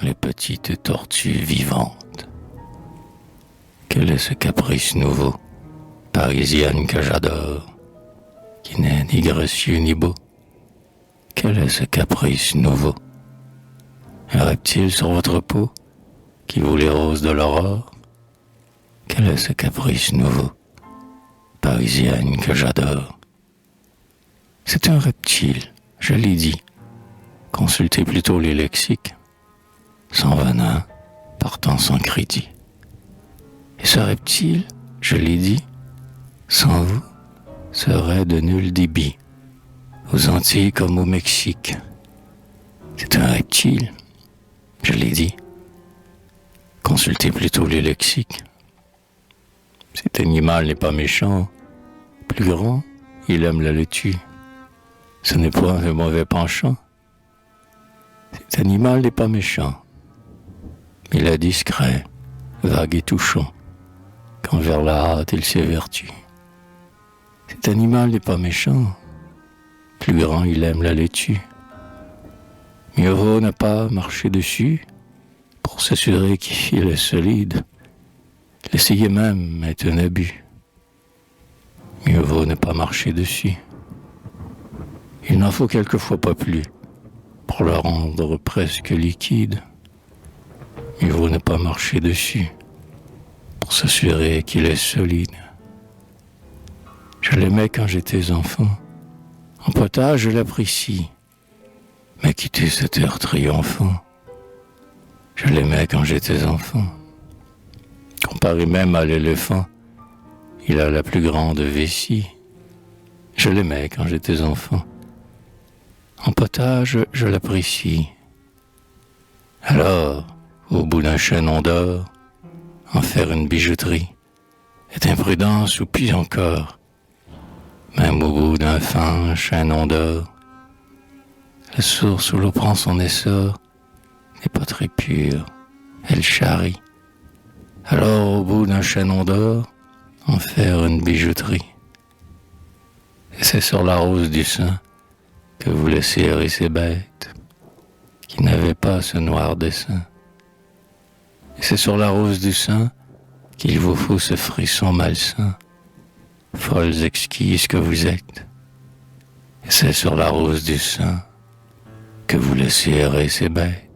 les petites tortues vivantes. Quel est ce caprice nouveau, parisienne que j'adore, qui n'est ni gracieux ni beau? Quel est ce caprice nouveau? Un reptile sur votre peau, qui vous les roses de l'aurore? Quel est ce caprice nouveau, parisienne que j'adore? C'est un reptile, je l'ai dit. Consultez plutôt les lexiques. Sans venin, partant sans crédit. Et ce reptile, je l'ai dit, sans vous, serait de nul débit, aux Antilles comme au Mexique. C'est un reptile, je l'ai dit. Consultez plutôt les lexiques. Cet animal n'est pas méchant. Plus grand, il aime la laitue. Ce n'est pas un mauvais penchant. Cet animal n'est pas méchant. Il est discret, vague et touchant, quand vers la hâte il s'évertue. Cet animal n'est pas méchant. Plus grand, il aime la laitue. Mieux vaut ne pas marcher dessus, pour s'assurer qu'il est solide. L'essayer même est un abus. Mieux vaut ne pas marcher dessus. Il n'en faut quelquefois pas plus, pour le rendre presque liquide. Mieux vaut ne pas marcher dessus, pour s'assurer qu'il est solide. Je l'aimais quand j'étais enfant. En potage, je l'apprécie. Mais quitter cet air triomphant. Je l'aimais quand j'étais enfant. Comparé même à l'éléphant, il a la plus grande vessie. Je l'aimais quand j'étais enfant. En potage, je l'apprécie. Alors, au bout d'un chaînon d'or, en faire une bijouterie est imprudence ou pis encore. Même au bout d'un fin chaînon d'or, la source où l'eau prend son essor n'est pas très pure, elle charrie. Alors au bout d'un chaînon d'or, en faire une bijouterie. Et c'est sur la rose du sein que vous laissez errer ces bêtes qui n'avaient pas ce noir dessin. Et c'est sur la rose du sein qu'il vous faut ce frisson malsain, folles exquises que vous êtes. Et c'est sur la rose du sein que vous laissez errer ces bêtes.